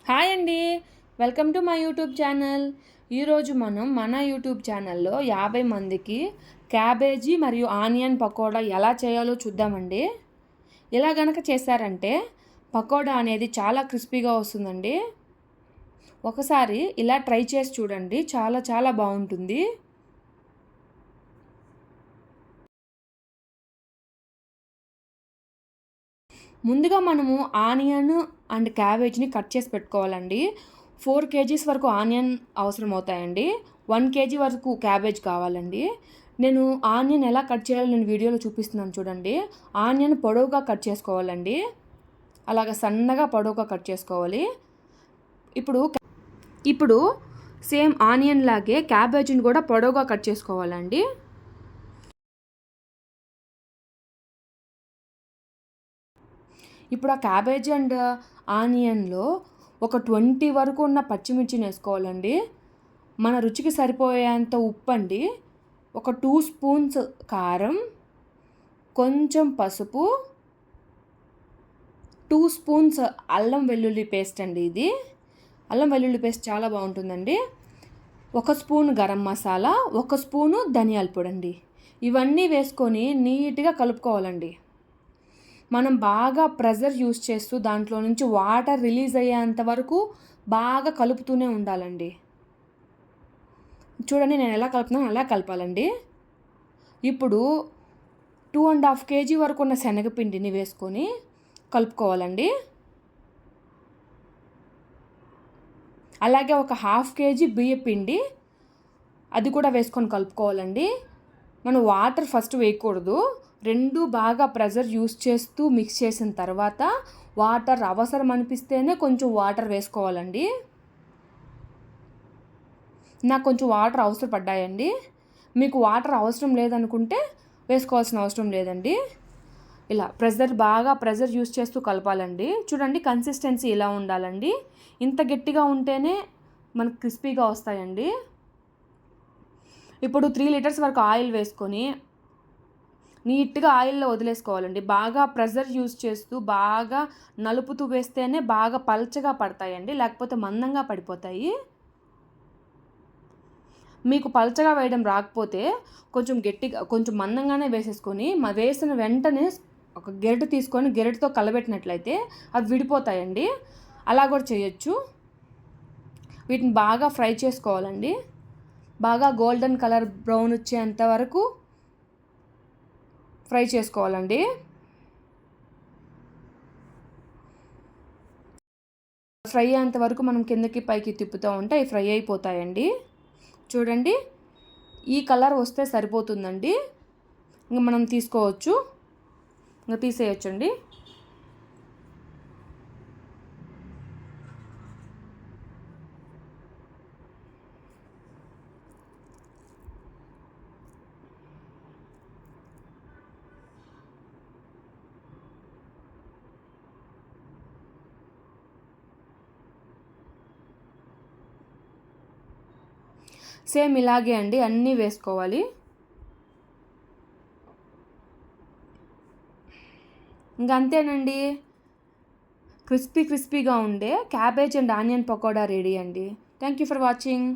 Hi అండి. Welcome to my YouTube channel. ఈరోజు మనం మన యూట్యూబ్ ఛానల్లో 50 మందికి క్యాబేజీ మరియు ఆనియన్ పకోడా ఎలా చేయాలో చూద్దామండి. ఇలా గనక చేశారంటే పకోడా అనేది చాలా క్రిస్పీగా వస్తుందండి. ఒకసారి ఇలా ట్రై చేసి చూడండి, చాలా చాలా బాగుంటుంది. ముందుగా మనము ఆనియన్ అండ్ క్యాబేజ్ని కట్ చేసి పెట్టుకోవాలండి. 4 కేజీస్ వరకు ఆనియన్ అవసరం అవుతాయండి. 1 కేజీ వరకు క్యాబేజ్ కావాలండి. నేను ఆనియన్ ఎలా కట్ చేయాలో నేను వీడియోలో చూపిస్తున్నాను చూడండి. ఆనియన్ పొడవుగా కట్ చేసుకోవాలండి. అలాగ సన్నగా పొడవుగా కట్ చేసుకోవాలి. ఇప్పుడు సేమ్ ఆనియన్ లాగే క్యాబేజీని కూడా పొడవుగా కట్ చేసుకోవాలండి. ఇప్పుడు ఆ క్యాబేజీ అండ్ ఆనియన్లో ఒక 20 వరకు ఉన్న పచ్చిమిర్చిని వేసుకోవాలండి. మన రుచికి సరిపోయేంత ఉప్పు అండి, ఒక 2 స్పూన్స్ కారం, కొంచెం పసుపు, 2 స్పూన్స్ అల్లం వెల్లుల్లి పేస్ట్ అండి. ఇది అల్లం వెల్లుల్లి పేస్ట్ చాలా బాగుంటుందండి. 1 స్పూన్ గరం మసాలా, 1 స్పూను ధనియాల పొడి అండి. ఇవన్నీ వేసుకొని నీట్గా కలుపుకోవాలండి. మనం బాగా ప్రెషర్ యూస్ చేస్తూ దాంట్లో నుంచి వాటర్ రిలీజ్ అయ్యేంత వరకు బాగా కలుపుతూనే ఉండాలండి. చూడండి నేను ఎలా కలుపుతున్నాను అలా కలపాలండి. ఇప్పుడు 2.5 కేజీ వరకు ఉన్న శనగపిండిని వేసుకొని కలుపుకోవాలండి. అలాగే ఒక 1/2 కేజీ బియ్యపిండి అది కూడా వేసుకొని కలుపుకోవాలండి. మనం వాటర్ ఫస్ట్ వేయకూడదు. రెండు బాగా ప్రెషర్ యూస్ చేస్తూ మిక్స్ చేసిన తర్వాత వాటర్ అవసరం అనిపిస్తేనే కొంచెం వాటర్ వేసుకోవాలండి. నాకు కొంచెం వాటర్ అవసరం పడ్డాయండి. మీకు వాటర్ అవసరం లేదనుకుంటే వేసుకోవాల్సిన అవసరం లేదండి. ఇలా బాగా ప్రెషర్ యూస్ చేస్తూ కలపాలండి. చూడండి కన్సిస్టెన్సీ ఇలా ఉండాలండి. ఇంత గట్టిగా ఉంటేనే మనకు క్రిస్పీగా వస్తాయండి. ఇప్పుడు 3 లీటర్స్ వరకు ఆయిల్ వేసుకొని నీట్గా ఆయిల్లో వదిలేసుకోవాలండి. బాగా ప్రెషర్ యూస్ చేస్తూ బాగా నలుపుతూ వేస్తేనే బాగా పల్చగా పడతాయండి, లేకపోతే మందంగా పడిపోతాయి. మీకు పల్చగా వేయడం రాకపోతే కొంచెం గట్టిగా కొంచెం మందంగానే వేసేసుకొని వేసిన వెంటనే ఒక గెరటి తీసుకొని గెరటితో కలబెట్టినట్లయితే అవి విడిపోతాయండి. అలా కూడా చేయొచ్చు. వీటిని బాగా ఫ్రై చేసుకోవాలండి. బాగా గోల్డెన్ కలర్ బ్రౌన్ వచ్చేంత వరకు ఫ్రై చేసుకోవాలండి. ఫ్రై అయ్యేంత వరకు మనం కిందకి పైకి తిప్పుతూ ఉంటే అవి ఫ్రై అయిపోతాయండి. చూడండి ఈ కలర్ వస్తే సరిపోతుందండి. ఇంకా మనం తీసుకోవచ్చు, ఇంకా తీసేయచ్చండి. సేమ్ ఇలాగే అండి అన్నీ వేసుకోవాలి. ఇంకా అంతేనండి, క్రిస్పీగా ఉండే cabbage and onion pakoda ready అండి. Thank you for watching.